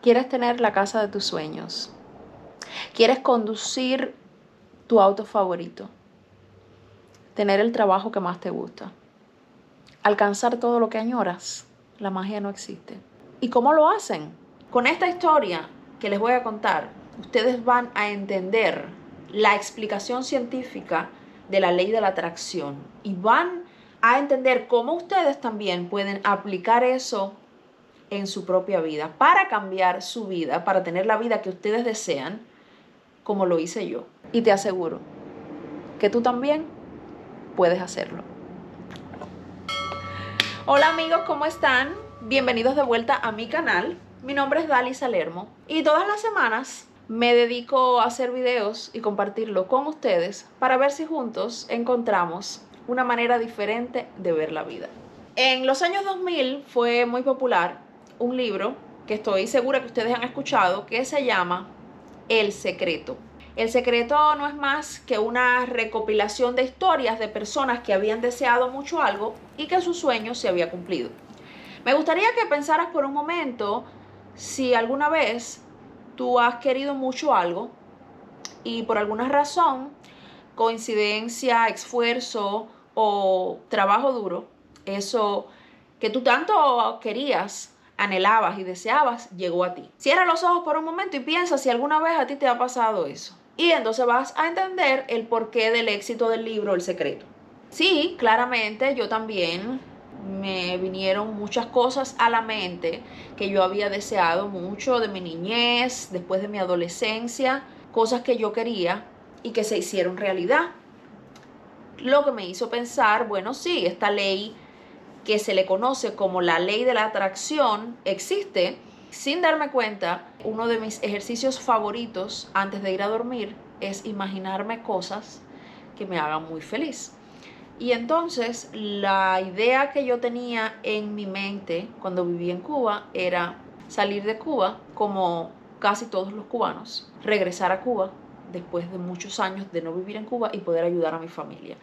¿Quieres tener la casa de tus sueños? ¿Quieres conducir tu auto favorito? ¿Tener el trabajo que más te gusta? ¿Alcanzar todo lo que añoras? La magia no existe. ¿Y cómo lo hacen? Con esta historia que les voy a contar, ustedes van a entender la explicación científica de la ley de la atracción y van a entender cómo ustedes también pueden aplicar eso en su propia vida para cambiar su vida, para tener la vida que ustedes desean, como lo hice yo. Y te aseguro que tú también puedes hacerlo. Hola amigos, ¿cómo están? Bienvenidos de vuelta a mi canal. Mi nombre es Dali Salermo y todas las semanas me dedico a hacer videos y compartirlo con ustedes para ver si juntos encontramos una manera diferente de ver la vida. En los años 2000 fue muy popular un libro que estoy segura que ustedes han escuchado, que se llama El Secreto. El Secreto no es más que una recopilación de historias de personas que habían deseado mucho algo y que su sueño se había cumplido. Me gustaría que pensaras por un momento si alguna vez tú has querido mucho algo y por alguna razón, coincidencia, esfuerzo o trabajo duro, eso que tú tanto querías, anhelabas y deseabas, llegó a ti. Cierra los ojos por un momento y piensa si alguna vez a ti te ha pasado eso. Y entonces vas a entender el porqué del éxito del libro El Secreto. Sí, claramente yo también me vinieron muchas cosas a la mente que yo había deseado mucho de mi niñez, después de mi adolescencia, cosas que yo quería y que se hicieron realidad. Lo que me hizo pensar, bueno, sí, esta ley que se le conoce como la ley de la atracción existe. Sin darme cuenta, uno de mis ejercicios favoritos antes de ir a dormir es imaginarme cosas que me hagan muy feliz. Y entonces la idea que yo tenía en mi mente cuando vivía en Cuba era salir de Cuba como casi todos los cubanos, regresar a Cuba después de muchos años de no vivir en Cuba y poder ayudar a mi familia.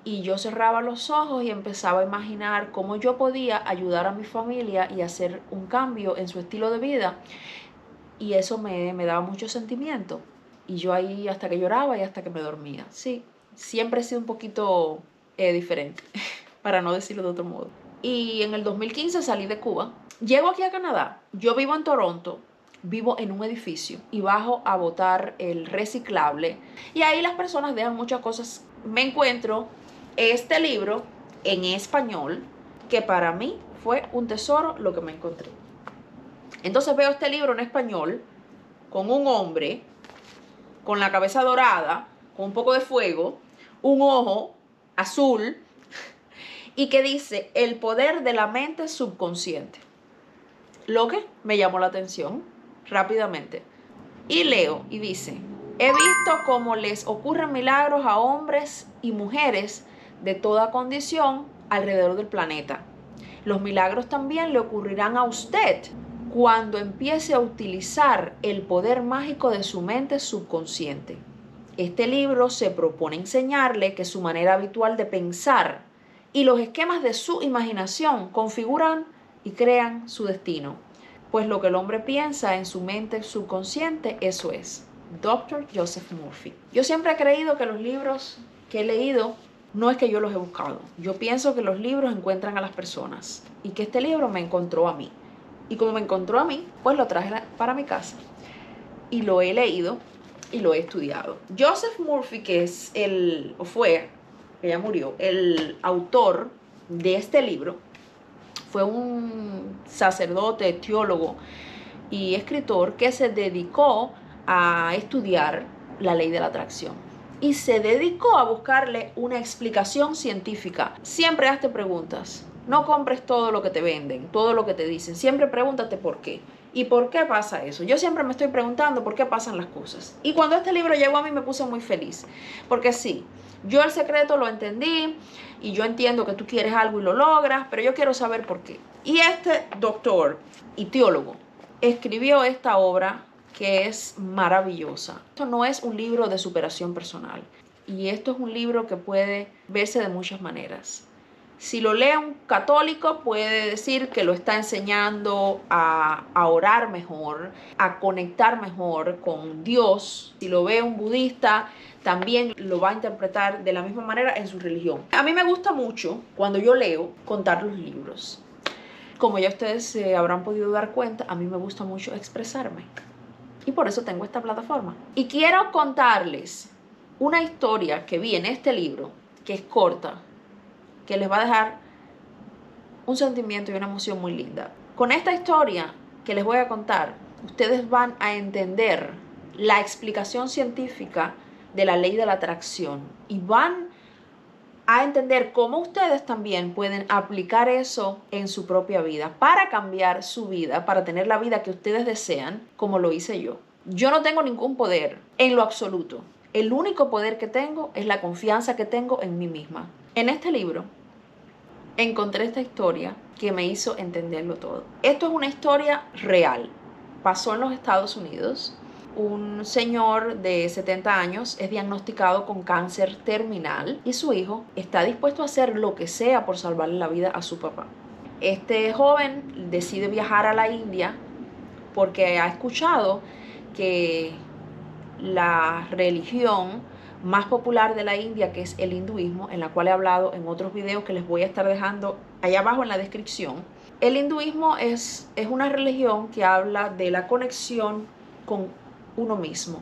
Y yo cerraba los ojos y empezaba a imaginar cómo yo podía ayudar a mi familia y hacer un cambio en su estilo de vida. Y eso me daba mucho sentimiento. Y yo ahí hasta que lloraba y hasta que me dormía. Sí, siempre he sido un poquito diferente, para no decirlo de otro modo. Y en el 2015 salí de Cuba. Llego aquí a Canadá. Yo vivo en Toronto. Vivo en un edificio y bajo a botar el reciclable. Y ahí las personas dejan muchas cosas. Me encuentro este libro en español, que para mí fue un tesoro lo que me encontré. Entonces veo este libro en español con un hombre con la cabeza dorada, con un poco de fuego, un ojo azul y que dice el poder de la mente subconsciente. Lo que me llamó la atención rápidamente. Y leo y dice: he visto cómo les ocurren milagros a hombres y mujeres de toda condición alrededor del planeta. Los milagros también le ocurrirán a usted cuando empiece a utilizar el poder mágico de su mente subconsciente. Este libro se propone enseñarle que su manera habitual de pensar y los esquemas de su imaginación configuran y crean su destino. Pues lo que el hombre piensa en su mente subconsciente, eso es. Dr. Joseph Murphy. Yo siempre he creído que los libros que he leído no es que yo los he buscado. Yo pienso que los libros encuentran a las personas y que este libro me encontró a mí. Y como me encontró a mí, pues lo traje para mi casa y lo he leído y lo he estudiado. Joseph Murphy, que ya murió, el autor de este libro, fue un sacerdote, teólogo y escritor que se dedicó a estudiar la ley de la atracción y se dedicó a buscarle una explicación científica. Siempre hazte preguntas. No compres todo lo que te venden, todo lo que te dicen. Siempre pregúntate por qué. ¿Y por qué pasa eso? Yo siempre me estoy preguntando por qué pasan las cosas. Y cuando este libro llegó a mí me puse muy feliz. Porque sí, yo El Secreto lo entendí y yo entiendo que tú quieres algo y lo logras, pero yo quiero saber por qué. Y este doctor y teólogo escribió esta obra que es maravillosa. Esto no es un libro de superación personal. Y esto es un libro que puede verse de muchas maneras. Si lo lee un católico, puede decir que lo está enseñando a orar mejor, a conectar mejor con Dios. Si lo ve un budista, también lo va a interpretar de la misma manera en su religión. A mí me gusta mucho, cuando yo leo, contar los libros. Como ya ustedes se habrán podido dar cuenta, a mí me gusta mucho expresarme. Y por eso tengo esta plataforma. Y quiero contarles una historia que vi en este libro, que es corta, que les va a dejar un sentimiento y una emoción muy linda. Con esta historia que les voy a contar, ustedes van a entender la explicación científica de la ley de la atracción y van a entender cómo ustedes también pueden aplicar eso en su propia vida para cambiar su vida, para tener la vida que ustedes desean, como lo hice yo. Yo no tengo ningún poder en lo absoluto. El único poder que tengo es la confianza que tengo en mí misma. En este libro encontré esta historia que me hizo entenderlo todo. Esto es una historia real. Pasó en los Estados Unidos. Un señor de 70 años es diagnosticado con cáncer terminal y su hijo está dispuesto a hacer lo que sea por salvarle la vida a su papá. Este joven decide viajar a la India porque ha escuchado que la religión más popular de la India, que es el hinduismo, en la cual he hablado en otros videos que les voy a estar dejando allá abajo en la descripción. El hinduismo es una religión que habla de la conexión con uno mismo.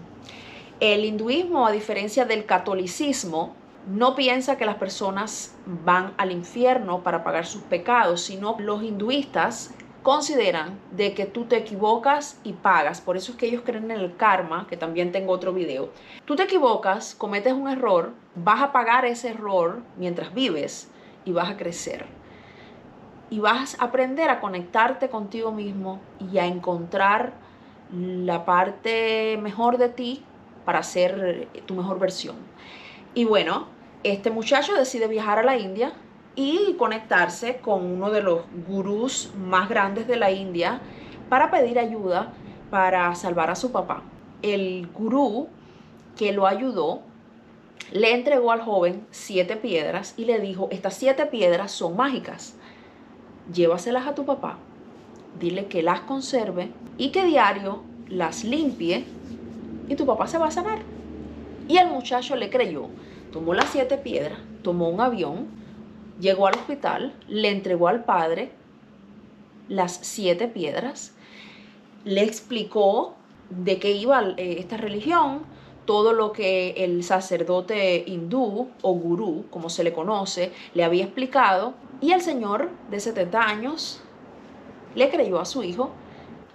El hinduismo, a diferencia del catolicismo, no piensa que las personas van al infierno para pagar sus pecados, sino los hinduistas consideran de que tú te equivocas y pagas. Por eso es que ellos creen en el karma, que también tengo otro video. Tú te equivocas, cometes un error, vas a pagar ese error mientras vives y vas a crecer. Y vas a aprender a conectarte contigo mismo y a encontrar la parte mejor de ti para ser tu mejor versión. Y bueno, este muchacho decide viajar a la India y conectarse con uno de los gurús más grandes de la India para pedir ayuda para salvar a su papá. El gurú que lo ayudó le entregó al joven 7 piedras y le dijo: estas 7 piedras son mágicas, llévaselas a tu papá, dile que las conserve y que diario las limpie y tu papá se va a sanar. Y el muchacho le creyó, tomó las 7 piedras, tomó un avión, llegó al hospital, le entregó al padre las 7 piedras, le explicó de qué iba esta religión, todo lo que el sacerdote hindú o gurú, como se le conoce, le había explicado. Y el señor de 70 años le creyó a su hijo.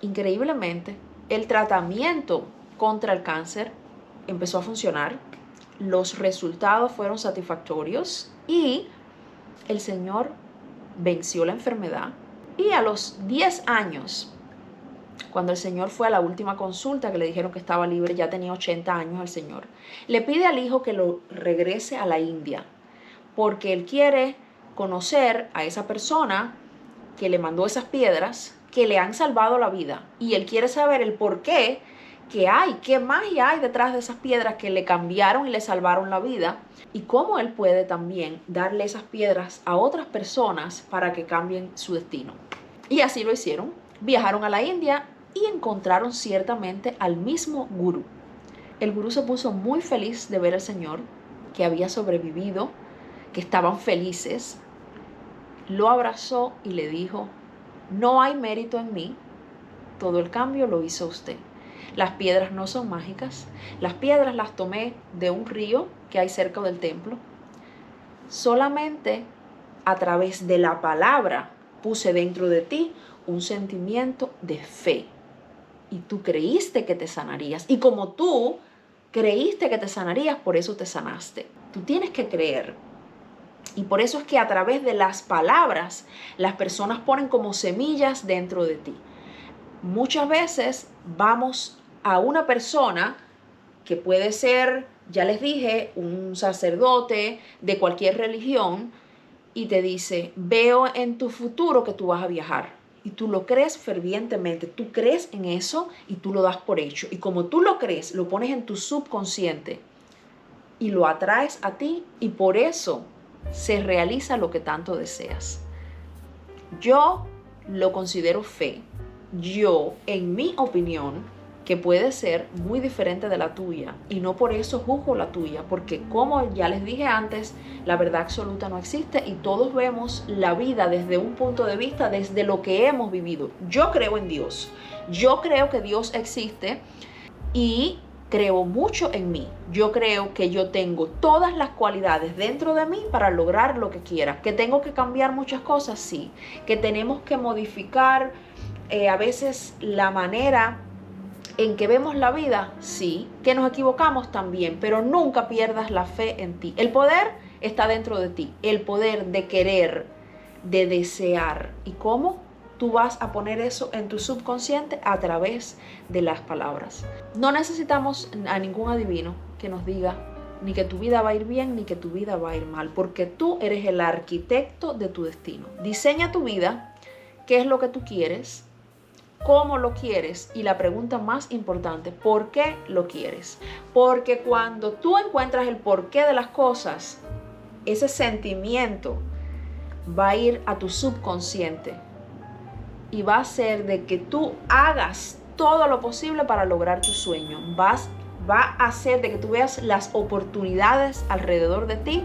Increíblemente, el tratamiento contra el cáncer empezó a funcionar. Los resultados fueron satisfactorios y el señor venció la enfermedad. Y a los 10 años, cuando el señor fue a la última consulta, que le dijeron que estaba libre, ya tenía 80 años el señor, le pide al hijo que lo regrese a la India, porque él quiere conocer a esa persona que le mandó esas piedras, que le han salvado la vida. Y él quiere saber el por qué, qué magia hay detrás de esas piedras que le cambiaron y le salvaron la vida. Y cómo él puede también darle esas piedras a otras personas para que cambien su destino. Y así lo hicieron. Viajaron a la India y encontraron ciertamente al mismo gurú. El gurú se puso muy feliz de ver al señor, que había sobrevivido, que estaban felices. Lo abrazó y le dijo: no hay mérito en mí, todo el cambio lo hizo usted. Las piedras no son mágicas, las piedras las tomé de un río que hay cerca del templo. Solamente a través de la palabra puse dentro de ti un sentimiento de fe. Y tú creíste que te sanarías. Y como tú creíste que te sanarías, por eso te sanaste. Tú tienes que creer. Y por eso es que a través de las palabras, las personas ponen como semillas dentro de ti. Muchas veces vamos a una persona que puede ser, ya les dije, un sacerdote de cualquier religión, y te dice: veo en tu futuro que tú vas a viajar. Y tú lo crees fervientemente, tú crees en eso y tú lo das por hecho. Y como tú lo crees, lo pones en tu subconsciente y lo atraes a ti. Y por eso se realiza lo que tanto deseas. Yo lo considero fe. Yo, en mi opinión, que puede ser muy diferente de la tuya, y no por eso juzgo la tuya, porque como ya les dije antes, la verdad absoluta no existe y todos vemos la vida desde un punto de vista, desde lo que hemos vivido. Yo creo en Dios, yo creo que Dios existe y creo mucho en mí. Yo creo que yo tengo todas las cualidades dentro de mí para lograr lo que quiera. Que tengo que cambiar muchas cosas, sí. Que tenemos que modificar a veces la manera en que vemos la vida, sí. Que nos equivocamos también, pero nunca pierdas la fe en ti. El poder está dentro de ti. El poder de querer, de desear. ¿Y cómo? Tú vas a poner eso en tu subconsciente a través de las palabras. No necesitamos a ningún adivino que nos diga ni que tu vida va a ir bien ni que tu vida va a ir mal, porque tú eres el arquitecto de tu destino. Diseña tu vida, qué es lo que tú quieres, cómo lo quieres y la pregunta más importante, ¿por qué lo quieres? Porque cuando tú encuentras el porqué de las cosas, ese sentimiento va a ir a tu subconsciente y va a ser de que tú hagas todo lo posible para lograr tu sueño. Va a hacer de que tú veas las oportunidades alrededor de ti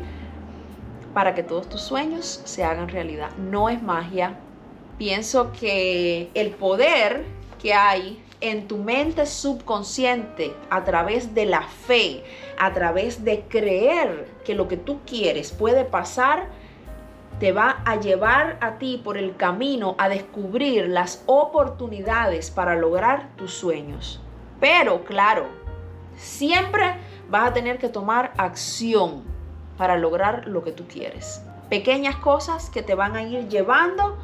para que todos tus sueños se hagan realidad. No es magia. Pienso que el poder que hay en tu mente subconsciente a través de la fe, a través de creer que lo que tú quieres puede pasar, te va a llevar a ti por el camino a descubrir las oportunidades para lograr tus sueños. Pero claro, siempre vas a tener que tomar acción para lograr lo que tú quieres. Pequeñas cosas que te van a ir llevando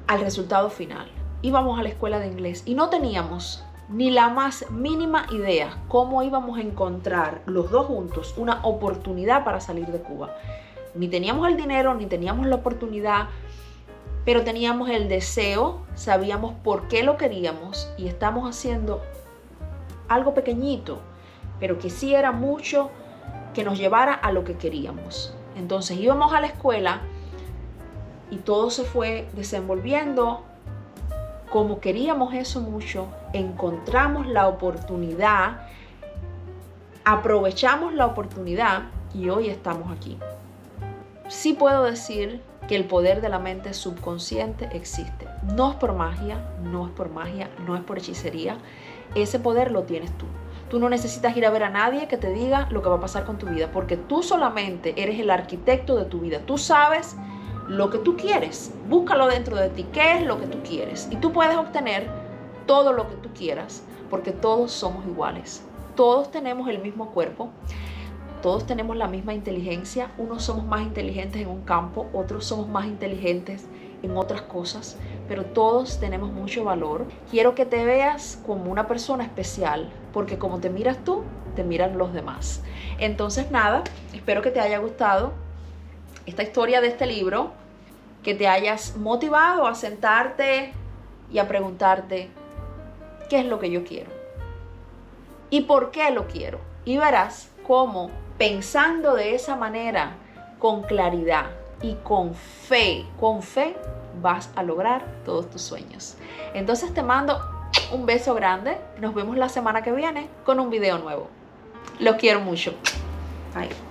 al resultado final. Íbamos a la escuela de inglés y no teníamos ni la más mínima idea cómo íbamos a encontrar los dos juntos una oportunidad para salir de Cuba. Ni teníamos el dinero, ni teníamos la oportunidad, pero teníamos el deseo, sabíamos por qué lo queríamos y estamos haciendo algo pequeñito, pero que sí era mucho que nos llevara a lo que queríamos. Entonces íbamos a la escuela y todo se fue desenvolviendo como queríamos eso mucho, encontramos la oportunidad, aprovechamos la oportunidad y hoy estamos aquí. Sí puedo decir que el poder de la mente subconsciente existe. No es por magia, no es por magia, no es por hechicería. Ese poder lo tienes tú. Tú no necesitas ir a ver a nadie que te diga lo que va a pasar con tu vida, porque tú solamente eres el arquitecto de tu vida. Tú sabes lo que tú quieres. Búscalo dentro de ti. ¿Qué es lo que tú quieres? Y tú puedes obtener todo lo que tú quieras, porque todos somos iguales. Todos tenemos el mismo cuerpo. Todos tenemos la misma inteligencia. Unos somos más inteligentes en un campo, otros somos más inteligentes en otras cosas, pero todos tenemos mucho valor. Quiero que te veas como una persona especial, porque como te miras tú, te miran los demás. Entonces nada, espero que te haya gustado esta historia de este libro, que te hayas motivado a sentarte y a preguntarte qué es lo que yo quiero y por qué lo quiero. Y verás cómo pensando de esa manera, con claridad y con fe vas a lograr todos tus sueños. Entonces te mando un beso grande. Nos vemos la semana que viene con un video nuevo. Los quiero mucho. Bye.